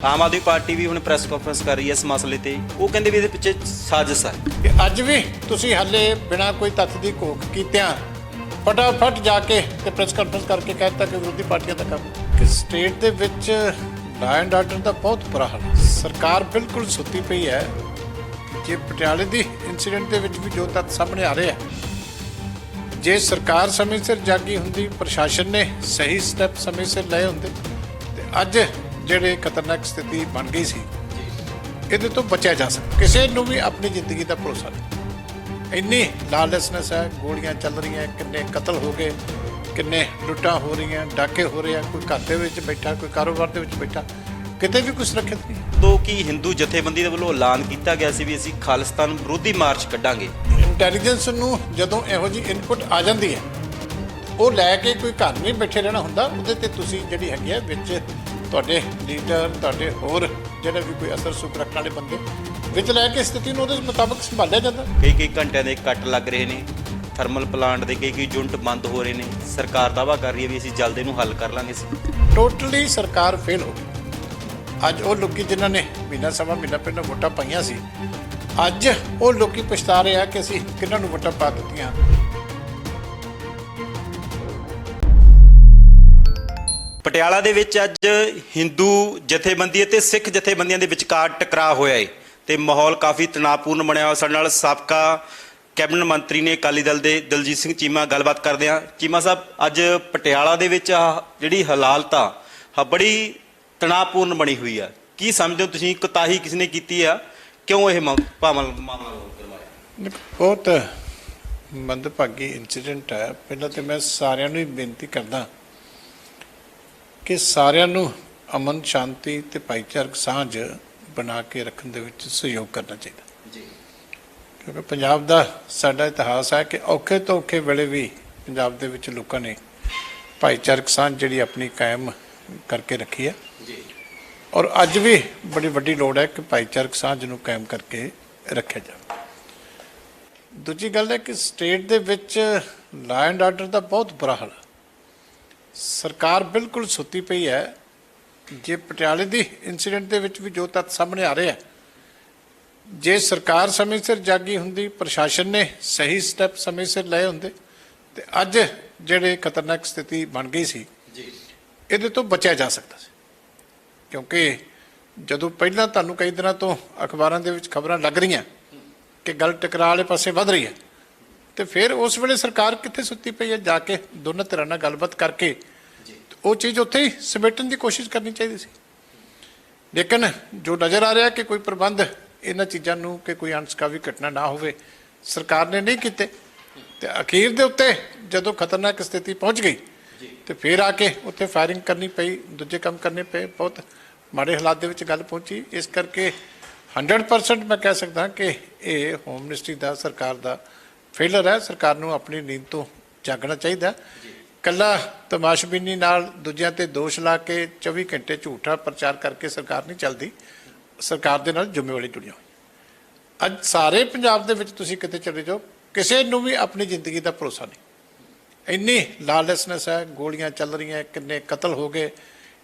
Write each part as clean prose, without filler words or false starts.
Aam Aadmi party ਵੀ ਹੁਣ press conference ਕਰ ਰਹੀ ਹੈ ਇਸ ਮਸਲੇ ਤੇ। ਉਹ ਕਹਿੰਦੇ ਵੀ ਇਹਦੇ ਪਿੱਛੇ ਸਾਜ਼ਿਸ਼ ਹੈ ਕਿ ਅੱਜ ਵੀ ਤੁਸੀਂ ਹਾਲੇ ਬਿਨਾਂ ਕੋਈ ਤੱਥ ਦੀ ਘੋਖ ਕੀਤਿਆਂ ਫਟਾਫਟ ਜਾ ਕੇ ਤੇ ਪ੍ਰੈਸ ਕਾਨਫਰੰਸ ਕਰਕੇ ਕਹਿ ਦਿੱਤਾ ਕਿ ਵਿਰੋਧੀ ਪਾਰਟੀਆਂ ਦਾ ਕੰਮ ਕਿ ਸਟੇਟ ਦੇ ਵਿੱਚ ਲਾਅ ਐਂਡ ਆਰਡਰ ਦਾ ਬਹੁਤ ਬੁਰਾ ਹਾਲ ਹੈ। ਸਰਕਾਰ ਬਿਲਕੁਲ ਸੁੱਤੀ ਪਈ ਹੈ। ਜੇ ਪਟਿਆਲੇ ਦੀ ਇਨਸੀਡੈਂਟ ਦੇ ਵਿੱਚ ਵੀ ਜੋ ਤੱਥ ਸਾਹਮਣੇ ਆ ਰਹੇ ਆ, ਜੇ ਸਰਕਾਰ ਸਮੇਂ ਸਿਰ ਜਾਗੀ ਹੁੰਦੀ, ਪ੍ਰਸ਼ਾਸਨ ਨੇ ਸਹੀ ਸਟੈਪ ਸਮੇਂ ਸਿਰ ਲਏ ਹੁੰਦੇ ਤੇ ਅੱਜ ਜਿਹੜੇ ਖਤਰਨਾਕ ਸਥਿਤੀ ਬਣ ਗਈ ਸੀ ਇਹਦੇ ਤੋਂ ਬਚਿਆ ਜਾ ਸਕਦਾ। ਕਿਸੇ ਨੂੰ ਵੀ ਆਪਣੀ ਜ਼ਿੰਦਗੀ ਦਾ ਭਰੋਸਾ ਨਹੀਂ। ਇੰਨੀ ਲਾਲੈਸਨੈਸ ਹੈ, ਗੋਲੀਆਂ ਚੱਲ ਰਹੀਆਂ, ਕਿੰਨੇ ਕਤਲ ਹੋ ਗਏ, ਕਿੰਨੇ ਲੁੱਟਾਂ ਹੋ ਰਹੀਆਂ, ਡਾਕੇ ਹੋ ਰਹੇ ਆ। ਕੋਈ ਘਰ ਦੇ ਵਿੱਚ ਬੈਠਾ, ਕੋਈ ਕਾਰੋਬਾਰ ਦੇ ਵਿੱਚ ਬੈਠਾ, ਕਿਤੇ ਵੀ ਕੁਝ ਸੁਰੱਖਿਅਤ ਨਹੀਂ। ਤੋਂ ਕੀ ਹਿੰਦੂ ਜਥੇਬੰਦੀ ਦੇ ਵੱਲੋਂ ਐਲਾਨ ਕੀਤਾ ਗਿਆ ਸੀ ਵੀ ਅਸੀਂ ਖਾਲਿਸਤਾਨ ਵਿਰੋਧੀ ਮਾਰਚ ਕੱਢਾਂਗੇ। ਇੰਟੈਲੀਜੈਂਸ ਨੂੰ ਜਦੋਂ ਇਹੋ ਜਿਹੀ ਇਨਪੁਟ ਆ ਜਾਂਦੀ ਹੈ, ਉਹ ਲੈ ਕੇ ਕੋਈ ਘਰ ਨਹੀਂ ਬੈਠੇ ਰਹਿਣਾ ਹੁੰਦਾ। ਉਹਦੇ ਤੇ ਤੁਸੀਂ ਜਿਹੜੀ ਹੈਗੀ ਹੈ ਵਿੱਚ ਤੁਹਾਡੇ ਲੀਡਰ, ਤੁਹਾਡੇ ਹੋਰ ਜਿਹੜੇ ਵੀ ਕੋਈ ਅਸਰ ਸੁਖ ਰੱਖਣ ਵਾਲੇ ਬੰਦੇ ਵਿੱਚ ਲੈ ਕੇ ਸਥਿਤੀ ਨੂੰ ਉਹਦੇ ਮੁਤਾਬਕ ਸੰਭਾਲਿਆ ਜਾਂਦਾ। ਕਈ ਘੰਟਿਆਂ ਦੇ ਕੱਟ ਲੱਗ ਰਹੇ ਨੇ, ਥਰਮਲ ਪਲਾਂਟ ਦੇ ਕਈ ਯੂਨਿਟ ਬੰਦ ਹੋ ਰਹੇ ਨੇ। ਸਰਕਾਰ ਦਾਅਵਾ ਕਰ ਰਹੀ ਹੈ ਵੀ ਅਸੀਂ ਜਲਦ ਇਹਨੂੰ ਹੱਲ ਕਰ ਲਾਂਗੇ। ਟੋਟਲੀ ਸਰਕਾਰ ਫੇਲ ਹੋ ਗਈ। ਅੱਜ ਉਹ ਲੋਕੀ ਜਿਨ੍ਹਾਂ ਨੇ ਸਵਾ ਮਹੀਨਾ ਪਹਿਲਾਂ ਵੋਟਾਂ ਪਾਈਆਂ ਸੀ, ਅੱਜ ਉਹ ਲੋਕੀ ਪਛਤਾ ਰਹੇ ਆ ਕਿ ਅਸੀਂ ਕਿਹਨਾਂ ਨੂੰ ਵੋਟਾਂ ਪਾ ਦਿੱਤੀਆਂ। ਪਟਿਆਲਾ ਦੇ ਵਿੱਚ ਅੱਜ ਹਿੰਦੂ ਜਥੇਬੰਦੀ ਅਤੇ ਸਿੱਖ ਜਥੇਬੰਦੀਆਂ ਦੇ ਵਿਚਕਾਰ ਟਕਰਾਅ ਹੋਇਆ ਹੈ ਤੇ ਮਾਹੌਲ ਕਾਫੀ ਤਣਾਅਪੂਰਨ ਬਣਿਆ ਹੋਇਆ। ਸਾਡੇ ਨਾਲ ਸਾਬਕਾ ਕੈਬਨਿਟ ਮੰਤਰੀ ਨੇ ਅਕਾਲੀ ਦਲ ਦੇ ਦਲਜੀਤ ਸਿੰਘ ਚੀਮਾ, ਗੱਲਬਾਤ ਕਰਦੇ ਹਾਂ। ਚੀਮਾ ਸਾਹਿਬ, ਅੱਜ ਪਟਿਆਲਾ ਦੇ ਵਿੱਚ ਜਿਹੜੀ ਹਾਲਾਤ ਆ ਬੜੀ ਤਣਾਅਪੂਰਨ ਬਣੀ ਹੋਈ ਆ। ਕੀ ਸਮਝਦੇ ਹੋ ਤੁਸੀਂ, ਕੋਤਾਹੀ ਕਿਸ ਨੇ ਕੀਤੀ ਆ? ਕਿਉਂ ਇਹ ਮਾਮਲਾ ਕਰਵਾਇਆ? ਬਹੁਤ ਮੰਦਭਾਗੀ ਇਨਸੀਡੈਂਟ ਹੈ। ਪਹਿਲਾਂ ਤਾਂ ਮੈਂ ਸਾਰਿਆਂ ਨੂੰ ਹੀ ਬੇਨਤੀ ਕਰਦਾ ਕਿ ਸਾਰਿਆਂ ਨੂੰ ਅਮਨ, ਸ਼ਾਂਤੀ ਤੇ ਭਾਈਚਾਰਕ ਸਾਂਝ ਬਣਾ ਕੇ ਰੱਖਣ ਦੇ ਵਿੱਚ ਸਹਿਯੋਗ ਕਰਨਾ ਚਾਹੀਦਾ ਜੀ। ਕਿਉਂਕਿ ਪੰਜਾਬ ਦਾ ਸਾਡਾ ਇਤਿਹਾਸ ਹੈ ਕਿ ਔਖੇ ਤੋਂ ਔਖੇ ਵੇਲੇ ਵੀ ਪੰਜਾਬ ਦੇ ਵਿੱਚ ਲੋਕਾਂ ਨੇ ਭਾਈਚਾਰਕ ਸਾਂਝ ਜਿਹੜੀ ਆਪਣੀ ਕਾਇਮ ਕਰਕੇ ਰੱਖੀ ਹੈ ਜੀ। ਔਰ ਅੱਜ ਵੀ ਬੜੀ ਵੱਡੀ ਲੋੜ ਹੈ ਕਿ ਭਾਈਚਾਰਕ ਸਾਂਝ ਨੂੰ ਕਾਇਮ ਕਰਕੇ ਰੱਖਿਆ ਜਾਵੇ। ਦੂਜੀ ਗੱਲ ਹੈ ਕਿ ਸਟੇਟ ਦੇ ਵਿੱਚ ਲਾਅ ਐਂਡ ਆਰਡਰ ਦਾ ਬਹੁਤ ਬੁਰਾ ਹਾਲ ਹੈ। ਸਰਕਾਰ ਬਿਲਕੁਲ ਸੁੱਤੀ ਪਈ ਹੈ। ਜੇ ਪਟਿਆਲੇ ਦੀ ਇਨਸੀਡੈਂਟ ਦੇ ਵਿੱਚ ਵੀ ਜੋ ਤੱਥ ਸਾਹਮਣੇ ਆ ਰਹੇ ਆ, ਜੇ ਸਰਕਾਰ ਸਮੇਂ ਸਿਰ ਜਾਗੀ ਹੁੰਦੀ, ਪ੍ਰਸ਼ਾਸਨ ਨੇ ਸਹੀ ਸਟੈਪ ਸਮੇਂ ਸਿਰ ਲਏ ਹੁੰਦੇ ਤੇ ਅੱਜ ਜਿਹੜੇ ਖਤਰਨਾਕ ਸਥਿਤੀ ਬਣ ਗਈ ਸੀ ਇਹਦੇ ਤੋਂ ਬਚਿਆ ਜਾ ਸਕਦਾ ਸੀ। ਕਿਉਂਕਿ ਜਦੋਂ ਪਹਿਲਾਂ ਤੁਹਾਨੂੰ ਕਈ ਦਿਨਾਂ ਤੋਂ ਅਖਬਾਰਾਂ ਦੇ ਵਿੱਚ ਖਬਰਾਂ ਲੱਗ ਰਹੀਆਂ ਕਿ ਗੱਲ ਟਕਰਾਅ ਵਾਲੇ ਪਾਸੇ ਵੱਧ ਰਹੀ ਹੈ, ਤੇ ਫਿਰ ਉਸ ਵੇਲੇ ਸਰਕਾਰ ਕਿੱਥੇ ਸੁੱਤੀ ਪਈ ਹੈ? ਜਾ ਕੇ ਦੋਨਾਂ ਧਿਰਾਂ ਨਾਲ ਗੱਲਬਾਤ ਕਰਕੇ ਉਹ ਚੀਜ਼ ਉੱਥੇ ਹੀ ਸਮੇਟਣ ਦੀ ਕੋਸ਼ਿਸ਼ ਕਰਨੀ ਚਾਹੀਦੀ ਸੀ। ਲੇਕਿਨ ਜੋ ਨਜ਼ਰ ਆ ਰਿਹਾ ਕਿ ਕੋਈ ਪ੍ਰਬੰਧ ਇਹਨਾਂ ਚੀਜ਼ਾਂ ਨੂੰ ਕਿ ਕੋਈ ਅਣਸੁਖਾਵੀ ਘਟਨਾ ਨਾ ਹੋਵੇ, ਸਰਕਾਰ ਨੇ ਨਹੀਂ ਕੀਤੇ। ਤੇ ਅਖੀਰ ਦੇ ਉੱਤੇ ਜਦੋਂ ਖਤਰਨਾਕ ਸਥਿਤੀ ਪਹੁੰਚ ਗਈ ਤੇ ਫਿਰ ਆ ਕੇ ਉੱਥੇ ਫਾਇਰਿੰਗ ਕਰਨੀ ਪਈ, ਦੂਜੇ ਕੰਮ ਕਰਨੇ ਪਏ। ਬਹੁਤ ਮਾੜੇ ਹਾਲਾਤ ਦੇ ਵਿੱਚ ਗੱਲ ਪਹੁੰਚੀ। ਇਸ ਕਰਕੇ 100% ਮੈਂ ਕਹਿ ਸਕਦਾ ਕਿ ਇਹ ਹੋਮ ਮਿਨਿਸਟਰੀ ਦਾ, ਸਰਕਾਰ ਦਾ ਫੇਲਰ ਹੈ। ਸਰਕਾਰ ਨੂੰ ਆਪਣੀ ਨੀਂਦ ਤੋਂ ਜਾਗਣਾ ਚਾਹੀਦਾ। ਕੱਲਾ ਤਮਾਸ਼ਬੀਨੀ ਨਾਲ ਦੂਜਿਆਂ ਤੇ ਦੋਸ਼ ਲਾ ਕੇ 24 ਘੰਟੇ ਝੂਠਾ ਪ੍ਰਚਾਰ ਕਰਕੇ ਸਰਕਾਰ ਨਹੀਂ ਚੱਲਦੀ। ਸਰਕਾਰ ਦੇ ਨਾਲ ਜ਼ਿੰਮੇਵਾਰੀ ਜੁੜੀਆਂ ਹੋਈ। ਅੱਜ ਸਾਰੇ ਪੰਜਾਬ ਦੇ ਵਿੱਚ ਤੁਸੀਂ ਕਿਤੇ ਚਲੇ ਜਾਓ, ਕਿਸੇ ਨੂੰ ਵੀ ਆਪਣੀ ਜ਼ਿੰਦਗੀ ਦਾ ਭਰੋਸਾ ਨਹੀਂ। ਇੰਨੀ ਲਾਲੈਸਨੈਸ ਹੈ, ਗੋਲੀਆਂ ਚੱਲ ਰਹੀਆਂ, ਕਿੰਨੇ ਕਤਲ ਹੋ ਗਏ,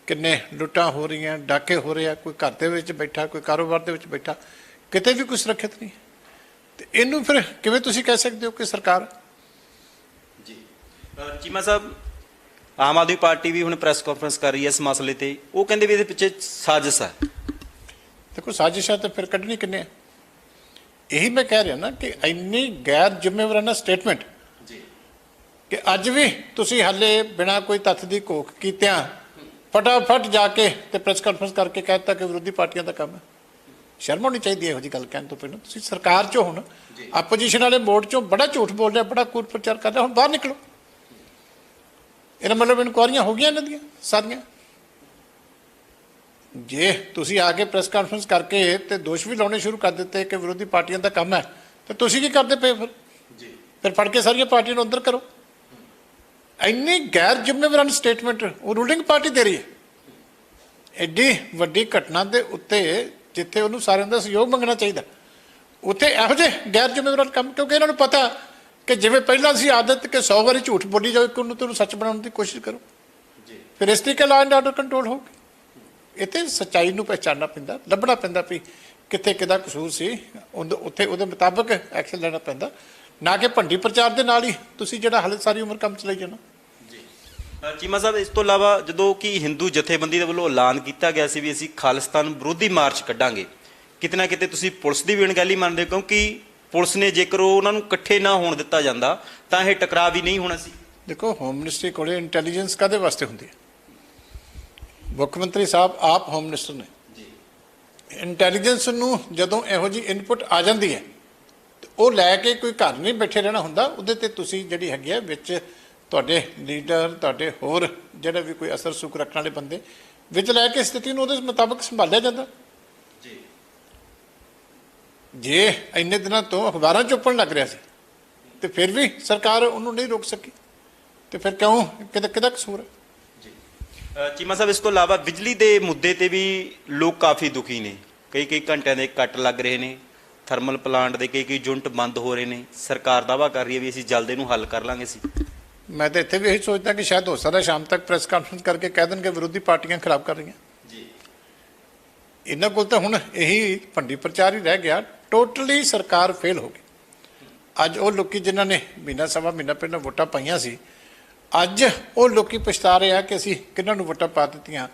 ਕਿੰਨੇ ਲੁੱਟਾਂ ਹੋ ਰਹੀਆਂ, ਡਾਕੇ ਹੋ ਰਹੇ ਆ। ਕੋਈ ਘਰ ਦੇ ਵਿੱਚ ਬੈਠਾ, ਕੋਈ ਕਾਰੋਬਾਰ ਦੇ ਵਿੱਚ ਬੈਠਾ, ਕਿਤੇ ਵੀ ਕੋਈ ਸੁਰੱਖਿਅਤ ਨਹੀਂ। ਤੇ ਇਹਨੂੰ ਫਿਰ ਕਿਵੇਂ ਤੁਸੀਂ ਕਹਿ ਸਕਦੇ ਹੋ ਕਿ ਸਰਕਾਰ ਜੀ? ਚੀਮਾ ਸਾਹਿਬ, ਆਮ ਆਦਮੀ ਪਾਰਟੀ ਵੀ ਹੁਣ ਪ੍ਰੈਸ ਕਾਨਫਰੰਸ ਕਰ ਰਹੀ ਹੈ ਇਸ ਮਸਲੇ ਤੇ। ਉਹ ਕਹਿੰਦੇ ਵੀ ਇਹਦੇ ਪਿੱਛੇ ਸਾਜ਼ਿਸ਼ ਹੈ। ਦੇਖੋ, ਸਾਜ਼ਿਸ਼ਾਂ ਤਾਂ ਫਿਰ ਕੱਢਣੀ ਕਿੰਨੇ ਆ? ਇਹੀ ਮੈਂ ਕਹਿ ਰਿਹਾ ਨਾ ਕਿ ਇੰਨੀ ਗੈਰ ਜ਼ਿੰਮੇਵਾਰਾਨਾ ਸਟੇਟਮੈਂਟ ਜੀ ਕਿ ਅੱਜ ਵੀ ਤੁਸੀਂ ਹਾਲੇ ਬਿਨਾਂ ਕੋਈ ਤੱਥ ਦੀ ਘੋਖ ਕੀਤਿਆਂ ਫਟਾਫਟ ਜਾ ਕੇ ਤੇ ਪ੍ਰੈਸ ਕਾਨਫਰੰਸ ਕਰਕੇ ਕਹਿ ਦਿੱਤਾ ਕਿ ਵਿਰੋਧੀ ਪਾਰਟੀਆਂ ਦਾ ਕੰਮ ਹੈ। ਸ਼ਰਮ ਹੋਣੀ ਚਾਹੀਦੀ ਹੈ ਇਹੋ ਜਿਹੀ ਗੱਲ ਕਹਿਣ ਤੋਂ ਪਹਿਲਾਂ। ਤੁਸੀਂ ਸਰਕਾਰ 'ਚੋਂ ਹੁਣ ਆਪੋਜੀਸ਼ਨ ਵਾਲੇ ਮੋਡ 'ਚੋਂ ਬੜਾ ਝੂਠ ਬੋਲ ਰਿਹਾ, ਬੜਾ ਕੂਟ ਪ੍ਰਚਾਰ ਕਰ ਰਿਹਾ। ਹੁਣ ਬਾਹਰ ਨਿਕਲੋ। ਇਹਦਾ ਮਤਲਬ ਇਨਕੁਆਰੀਆਂ ਹੋ ਗਈਆਂ ਇਹਨਾਂ ਦੀਆਂ ਸਾਰੀਆਂ। ਜੇ ਤੁਸੀਂ ਆ ਕੇ ਪ੍ਰੈਸ ਕਾਨਫਰੰਸ ਕਰਕੇ ਤੇ ਦੋਸ਼ ਵੀ ਲਾਉਣੇ ਸ਼ੁਰੂ ਕਰ ਦਿੱਤੇ ਕਿ ਵਿਰੋਧੀ ਪਾਰਟੀਆਂ ਦਾ ਕੰਮ ਹੈ, ਤੇ ਤੁਸੀਂ ਕੀ ਕਰਦੇ ਪਏ ਫਿਰ? ਫਿਰ ਫੜ ਕੇ ਸਾਰੀਆਂ ਪਾਰਟੀਆਂ ਨੂੰ ਅੰਦਰ ਕਰੋ। ਇੰਨੀ ਗੈਰ ਜ਼ਿੰਮੇਵਾਰਾਨਾ ਸਟੇਟਮੈਂਟ ਉਹ ਰੂਲਿੰਗ ਪਾਰਟੀ ਦੇ ਰਹੀ ਹੈ। ਐਡੀ ਵੱਡੀ ਘਟਨਾ ਦੇ ਉੱਤੇ ਜਿੱਥੇ ਉਹਨੂੰ ਸਾਰਿਆਂ ਦਾ ਸਹਿਯੋਗ ਮੰਗਣਾ ਚਾਹੀਦਾ, ਉੱਥੇ ਇਹੋ ਜਿਹੇ ਗੈਰ ਜ਼ਿੰਮੇਵਾਰ ਕੰਮ। ਕਿਉਂਕਿ ਇਹਨਾਂ ਨੂੰ ਪਤਾ ਕਿ ਜਿਵੇਂ ਪਹਿਲਾਂ ਸੀ ਆਦਤ ਕਿ 100 ਵਾਰੀ ਝੂਠ ਬੋਲੀ ਜਾਓ, ਇੱਕ ਉਹਨੂੰ ਸੱਚ ਬਣਾਉਣ ਦੀ ਕੋਸ਼ਿਸ਼ ਕਰੋ। ਫਿਰ ਇਸ ਤਰੀਕੇ ਲਾਅ ਐਂਡ ਆਰਡਰ ਕੰਟਰੋਲ ਹੋਊਗੀ। ਇਹ ਤੇ ਸੱਚਾਈ ਨੂੰ ਪਹਿਚਾਨਣਾ ਪੈਂਦਾ, ਲੱਭਣਾ ਪੈਂਦਾ ਵੀ ਕਿੱਥੇ ਕਿਹਦਾ ਕਸੂਰ ਸੀ, ਉੱਥੇ ਉਹਦੇ ਮੁਤਾਬਕ ਐਕਸ਼ਨ ਲੈਣਾ ਪੈਂਦਾ, ਨਾ ਕਿ ਭੰਡੀ ਪ੍ਰਚਾਰ ਦੇ ਨਾਲ ਹੀ ਤੁਸੀਂ ਜਿਹੜਾ ਹਾਲੇ ਸਾਰੀ ਉਮਰ ਕੰਮ ਚਲਾਈ ਜਾਣਾ। ਚੀਮਾ ਸਾਹਿਬ, ਇਸ ਤੋਂ ਇਲਾਵਾ ਜਦੋਂ ਕਿ ਹਿੰਦੂ ਜਥੇਬੰਦੀ ਦੇ ਵੱਲੋਂ ਐਲਾਨ ਕੀਤਾ ਗਿਆ ਸੀ ਵੀ ਅਸੀਂ ਖਾਲਿਸਤਾਨ ਵਿਰੋਧੀ ਮਾਰਚ ਕੱਢਾਂਗੇ, ਕਿਤੇ ਨਾ ਕਿਤੇ ਤੁਸੀਂ ਪੁਲਿਸ ਦੀ ਵੀ ਅਣਗਹਿਲੀ ਮੰਨਦੇ ਹੋ? ਕਿਉਂਕਿ ਪੁਲਿਸ ਨੇ ਜੇਕਰ ਉਹਨਾਂ ਨੂੰ ਇਕੱਠੇ ਨਾ ਹੋਣ ਦਿੱਤਾ ਜਾਂਦਾ ਤਾਂ ਇਹ ਟਕਰਾਅ ਵੀ ਨਹੀਂ ਹੋਣਾ ਸੀ। ਦੇਖੋ, ਹੋਮ ਮਿਨਿਸਟਰੀ ਕੋਲੇ ਇੰਟੈਲੀਜੈਂਸ ਕਾਹਦੇ ਵਾਸਤੇ ਹੁੰਦੀ ਹੈ? ਮੁੱਖ ਮੰਤਰੀ ਸਾਹਿਬ ਆਪ ਹੋਮ ਮਿਨਿਸਟਰ ਨੇ। ਇੰਟੈਲੀਜੈਂਸ ਨੂੰ ਜਦੋਂ ਇਹੋ ਜਿਹੀ ਇਨਪੁਟ ਆ ਜਾਂਦੀ ਹੈ ਤੇ ਉਹ ਲੈ ਕੇ ਕੋਈ ਘਰ ਨਹੀਂ ਬੈਠੇ ਰਹਿਣਾ ਹੁੰਦਾ, ਉਹਦੇ ਤੇ ਤੁਸੀਂ ਜਿਹੜੀ ਹੈਗੀ ਹੈ ਵਿੱਚ ਤੁਹਾਡੇ ਲੀਡਰ, ਤੁਹਾਡੇ ਹੋਰ ਜਿਹੜੇ ਵੀ ਕੋਈ ਅਸਰ ਸੁਖ ਰੱਖਣ ਵਾਲੇ ਬੰਦੇ ਵਿੱਚ ਲੈ ਕੇ ਸਥਿਤੀ ਨੂੰ ਉਹਦੇ ਮੁਤਾਬਕ ਸੰਭਾਲਿਆ ਜਾਂਦਾ। ਜੇ ਇੰਨੇ ਦਿਨਾਂ ਤੋਂ ਅਖਬਾਰਾਂ ਚੁੱਪਣ ਲੱਗ ਰਿਹਾ ਸੀ ਤੇ ਫਿਰ ਵੀ ਸਰਕਾਰ ਉਹਨੂੰ ਨਹੀਂ ਰੋਕ ਸਕੀ, ਤੇ ਫਿਰ ਕਿਉਂ, ਕਿਹਦਾ ਕਸੂਰ ਹੈ? ਚੀਮਾ ਸਾਹਿਬ, ਇਸ ਤੋਂ ਇਲਾਵਾ ਬਿਜਲੀ ਦੇ ਮੁੱਦੇ ਤੇ ਵੀ ਲੋਕ ਕਾਫੀ ਦੁਖੀ ਨੇ। ਕਈ ਘੰਟਿਆਂ ਦੇ ਕੱਟ ਲੱਗ ਰਹੇ ਨੇ, ਥਰਮਲ ਪਲਾਂਟ ਦੇ ਕਈ ਯੂਨਿਟ ਬੰਦ ਹੋ ਰਹੇ ਨੇ। ਸਰਕਾਰ ਦਾਅਵਾ ਕਰ ਰਹੀ ਹੈ ਵੀ ਅਸੀਂ ਜਲਦ ਇਹਨੂੰ ਹੱਲ ਕਰ ਲਾਂਗੇ ਸੀ। ਮੈਂ ਤਾਂ ਇੱਥੇ ਵੀ ਇਹੀ ਸੋਚਦਾ ਕਿ ਸ਼ਾਇਦ ਹੋ ਸਕਦਾ ਸ਼ਾਮ ਤੱਕ ਪ੍ਰੈਸ ਕਾਨਫਰੰਸ ਕਰਕੇ ਕਹਿ ਦੇਣਗੇ ਵਿਰੋਧੀ ਪਾਰਟੀਆਂ ਖਰਾਬ ਕਰ ਰਹੀਆਂ ਜੀ। ਇਹਨਾਂ ਕੋਲ ਤਾਂ ਹੁਣ ਇਹੀ ਭੰਡੀ ਪ੍ਰਚਾਰ ਹੀ ਰਹਿ ਗਿਆ। ਟੋਟਲੀ ਸਰਕਾਰ ਫੇਲ ਹੋ ਗਈ। ਅੱਜ ਉਹ ਲੋਕੀ ਜਿਨ੍ਹਾਂ ਨੇ ਮਹੀਨਾ ਸਵਾ ਮਹੀਨਾ ਪਹਿਲਾਂ ਵੋਟਾਂ ਪਾਈਆਂ ਸੀ, ਅੱਜ ਉਹ ਲੋਕੀ ਪਛਤਾ ਰਹੇ ਆ ਕਿ ਅਸੀਂ ਕਿਹਨਾਂ ਨੂੰ ਵੋਟਾਂ ਪਾ ਦਿੱਤੀਆਂ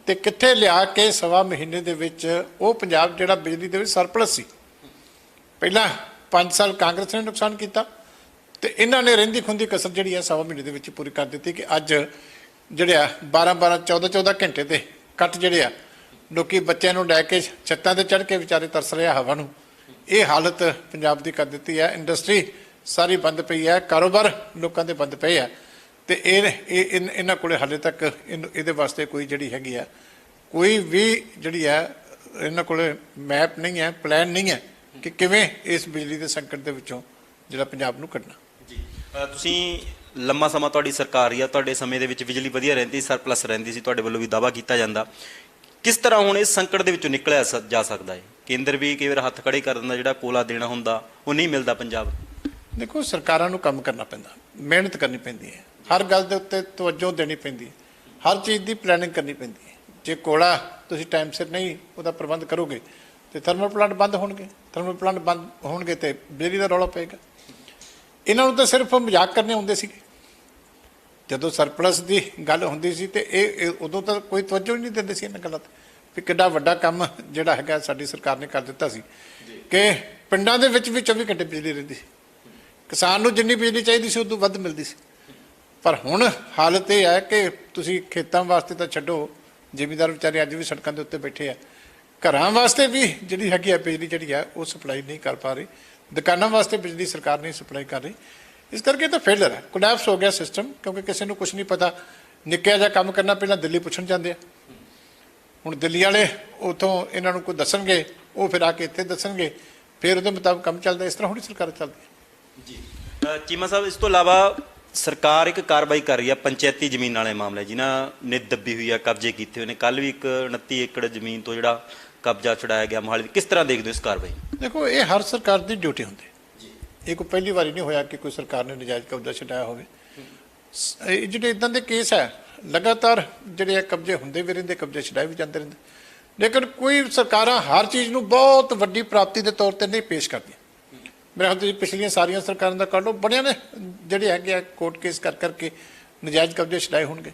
ਤੇ ਕਿੱਥੇ ਲਿਆ ਕੇ ਸਵਾ ਮਹੀਨੇ ਦੇ ਵਿੱਚ ਉਹ ਪੰਜਾਬ ਜਿਹੜਾ ਬਿਜਲੀ ਦੇ ਵਿੱਚ ਸਰਪਲਸ ਸੀ। ਪਹਿਲਾਂ 5 ਸਾਲ ਕਾਂਗਰਸ ਨੇ ਨੁਕਸਾਨ ਕੀਤਾ ਤੇ ਇਹਨਾਂ ਨੇ ਰਹਿੰਦੀ ਖੁੰਦੀ ਕਸਰ ਜਿਹੜੀ ਆ ਸਵਾ ਮਹੀਨੇ ਦੇ ਵਿੱਚ ਪੂਰੀ ਕਰ ਦਿੱਤੀ ਕਿ ਅੱਜ ਜਿਹੜੇ 12 14 ਘੰਟੇ ਤੇ ਕੱਟ ਜਿਹੜੇ ਆ, ਲੋਕੀ ਬੱਚਿਆਂ ਨੂੰ ਲੈ ਕੇ ਛੱਤਾਂ ਤੇ ਚੜ੍ਹ ਕੇ ਵਿਚਾਰੇ ਤਰਸ ਰਹੇ ਆ ਹਵਾ ਨੂੰ। ਇਹ ਹਾਲਤ ਪੰਜਾਬ ਦੀ ਕਰ ਦਿੱਤੀ ਹੈ। ਇੰਡਸਟਰੀ ਸਾਰੀ ਬੰਦ ਪਈ ਹੈ, ਕਾਰੋਬਾਰ ਲੋਕਾਂ ਦੇ ਬੰਦ ਪਏ ਆ ਤੇ ਇਹਨਾਂ ਕੋਲੇ ਹਾਲੇ ਤੱਕ ਇਹਦੇ ਵਾਸਤੇ ਕੋਈ ਜਿਹੜੀ ਹੈਗੀ ਆ, ਕੋਈ ਵੀ ਜਿਹੜੀ ਆ ਇਹਨਾਂ ਕੋਲੇ ਮੈਪ ਨਹੀਂ ਹੈ, ਪਲਾਨ ਨਹੀਂ ਹੈ ਕਿ ਕਿਵੇਂ ਇਸ ਬਿਜਲੀ ਦੇ ਸੰਕਟ ਦੇ ਵਿੱਚੋਂ ਜਿਹੜਾ ਪੰਜਾਬ ਨੂੰ ਕੱਢਣਾ। ਜੀ, ਤੁਸੀਂ ਲੰਮਾ ਸਮਾਂ ਤੁਹਾਡੀ ਸਰਕਾਰ ਹੀ ਆ, ਤੁਹਾਡੇ ਸਮੇਂ ਦੇ ਵਿੱਚ ਬਿਜਲੀ ਵਧੀਆ ਰਹਿੰਦੀ, ਸਰਪਲਸ ਰਹਿੰਦੀ ਸੀ, ਤੁਹਾਡੇ ਵੱਲੋਂ ਵੀ ਦਾਅਵਾ ਕੀਤਾ ਜਾਂਦਾ। ਕਿਸ ਤਰ੍ਹਾਂ ਹੁਣ ਇਸ ਸੰਕਟ ਦੇ ਵਿੱਚੋਂ ਨਿਕਲਿਆ ਜਾ ਸਕਦਾ ਹੈ? ਕੇਂਦਰ ਵੀ ਕਈ ਵਾਰ ਹੱਥ ਖੜੇ ਕਰ ਦਿੰਦਾ, ਜਿਹੜਾ ਕੋਲਾ ਦੇਣਾ ਹੁੰਦਾ ਉਹ ਨਹੀਂ ਮਿਲਦਾ ਪੰਜਾਬ। ਦੇਖੋ, ਸਰਕਾਰਾਂ ਨੂੰ ਕੰਮ ਕਰਨਾ ਪੈਂਦਾ, ਮਿਹਨਤ ਕਰਨੀ ਪੈਂਦੀ ਹੈ, ਹਰ ਗੱਲ ਦੇ ਉੱਤੇ ਤਵੱਜੋ ਦੇਣੀ ਪੈਂਦੀ ਹੈ, ਹਰ ਚੀਜ਼ ਦੀ ਪਲੈਨਿੰਗ ਕਰਨੀ ਪੈਂਦੀ ਹੈ। ਜੇ ਕੋਲਾ ਤੁਸੀਂ ਟਾਈਮ ਸਿਰ ਨਹੀਂ ਉਹਦਾ ਪ੍ਰਬੰਧ ਕਰੋਗੇ ਤੇ ਥਰਮਲ ਪਲਾਂਟ ਬੰਦ ਹੋਣਗੇ, ਥਰਮਲ ਪਲਾਂਟ ਬੰਦ ਹੋਣਗੇ ਤੇ ਬਿਜਲੀ ਦਾ ਰੌਲਾ ਪਏਗਾ। ਇਹਨਾਂ ਨੂੰ ਤਾਂ ਸਿਰਫ ਮਜ਼ਾਕ ਕਰਨੇ ਹੁੰਦੇ ਸੀਗੇ। ਜਦੋਂ ਸਰਪਲਸ ਦੀ ਗੱਲ ਹੁੰਦੀ ਸੀ ਤੇ ਇਹ ਉਦੋਂ ਤਾਂ ਕੋਈ ਤਵੱਜੋ ਨਹੀਂ ਦਿੰਦੇ ਸੀ ਇਹਨਾਂ ਗੱਲਾਂ 'ਤੇ ਵੀ ਕਿੱਡਾ ਵੱਡਾ ਕੰਮ ਜਿਹੜਾ ਹੈਗਾ ਸਾਡੀ ਸਰਕਾਰ ਨੇ ਕਰ ਦਿੱਤਾ ਸੀ ਕਿ ਪਿੰਡਾਂ ਦੇ ਵਿੱਚ ਵੀ 24 ਘੰਟੇ ਬਿਜਲੀ ਰਹਿੰਦੀ ਸੀ। ਕਿਸਾਨ ਨੂੰ ਜਿੰਨੀ ਬਿਜਲੀ ਚਾਹੀਦੀ ਸੀ ਉਦੋਂ ਵੱਧ ਮਿਲਦੀ ਸੀ। ਪਰ ਹੁਣ ਹਾਲਤ ਇਹ ਹੈ ਕਿ ਤੁਸੀਂ ਖੇਤਾਂ ਵਾਸਤੇ ਤਾਂ ਛੱਡੋ, ਜ਼ਿਮੀਂਦਾਰ ਵਿਚਾਰੇ ਅੱਜ ਵੀ ਸੜਕਾਂ ਦੇ ਉੱਤੇ ਬੈਠੇ ਆ, ਘਰਾਂ ਵਾਸਤੇ ਵੀ ਜਿਹੜੀ ਹੈਗੀ ਆ ਬਿਜਲੀ ਜਿਹੜੀ ਆ ਉਹ ਸਪਲਾਈ ਨਹੀਂ ਕਰ ਪਾ ਰਹੀ, ਦੁਕਾਨਾਂ ਵਾਸਤੇ ਬਿਜਲੀ ਸਰਕਾਰ ਨਹੀਂ ਸਪਲਾਈ ਕਰ ਰਹੀ। ਇਸ ਕਰਕੇ ਤਾਂ ਫੇਲਰ ਹੈ, ਕੋਲੈਪਸ ਹੋ ਗਿਆ ਸਿਸਟਮ, ਕਿਉਂਕਿ ਕਿਸੇ ਨੂੰ ਕੁਝ ਨਹੀਂ ਪਤਾ। ਨਿੱਕਿਆ ਜਿਹਾ ਕੰਮ ਕਰਨਾ ਪਹਿਲਾਂ ਦਿੱਲੀ ਪੁੱਛਣ ਜਾਂਦੇ ਆ, ਹੁਣ ਦਿੱਲੀ ਵਾਲੇ ਉੱਥੋਂ ਇਹਨਾਂ ਨੂੰ ਕੋਈ ਦੱਸਣਗੇ, ਉਹ ਫਿਰ ਆ ਕੇ ਇੱਥੇ ਦੱਸਣਗੇ, ਫਿਰ ਉਹਦੇ ਮੁਤਾਬਕ ਕੰਮ ਚੱਲਦਾ। ਇਸ ਤਰ੍ਹਾਂ ਹੁਣ ਸਰਕਾਰ ਚੱਲਦੀ ਹੈ ਜੀ। ਚੀਮਾ ਸਾਹਿਬ, ਇਸ ਤੋਂ ਇਲਾਵਾ ਸਰਕਾਰ ਇੱਕ ਕਾਰਵਾਈ ਕਰ ਰਹੀ ਹੈ ਪੰਚਾਇਤੀ ਜ਼ਮੀਨ ਵਾਲੇ ਮਾਮਲੇ, ਜਿਨ੍ਹਾਂ ਨੇ ਦੱਬੀ ਹੋਈ ਆ, ਕਬਜ਼ੇ ਕੀਤੇ ਹੋਏ ਨੇ। ਕੱਲ ਵੀ ਇੱਕ 29 ਏਕੜ ਜ਼ਮੀਨ ਤੋਂ ਜਿਹੜਾ ਕਬਜ਼ਾ ਛੁਡਾਇਆ ਗਿਆ ਮੋਹਾਲੀ। ਕਿਸ ਤਰ੍ਹਾਂ ਦੇਖਦੇ ਹੋ ਇਸ ਕਾਰਵਾਈ? ਦੇਖੋ, ਇਹ ਹਰ ਸਰਕਾਰ ਦੀ ਡਿਊਟੀ ਹੁੰਦੀ। ਇਹ ਕੋਈ ਪਹਿਲੀ ਵਾਰੀ ਨਹੀਂ ਹੋਇਆ ਕਿ ਕੋਈ ਸਰਕਾਰ ਨੇ ਨਜਾਇਜ਼ ਕਬਜ਼ਾ ਛਡਾਇਆ ਹੋਵੇ। ਜਿਹੜੇ ਇਦਾਂ ਦੇ ਕੇਸ ਹੈ ਲਗਾਤਾਰ ਜਿਹੜੇ ਕਬਜ਼ੇ ਹੁੰਦੇ ਵੀ ਰਹਿੰਦੇ, ਕਬਜ਼ੇ ਛਡਾਏ ਵੀ ਜਾਂਦੇ ਰਹਿੰਦੇ, ਲੇਕਿਨ ਕੋਈ ਸਰਕਾਰਾਂ ਹਰ ਚੀਜ਼ ਨੂੰ ਬਹੁਤ ਵੱਡੀ ਪ੍ਰਾਪਤੀ ਦੇ ਤੌਰ ਤੇ ਨਹੀਂ ਪੇਸ਼ ਕਰਦੀਆਂ। ਮੇਰੇ ਖਿਆਲ ਤੁਸੀਂ ਪਿਛਲੀਆਂ ਸਾਰੀਆਂ ਸਰਕਾਰਾਂ ਦਾ ਕਰ ਲਓ, ਬੜਿਆਂ ਨੇ ਜਿਹੜੇ ਹੈਗੇ ਆ ਕੋਰਟ ਕੇਸ ਕਰ ਕਰਕੇ ਨਜਾਇਜ਼ ਕਬਜ਼ੇ ਛਡਾਏ ਹੋਣਗੇ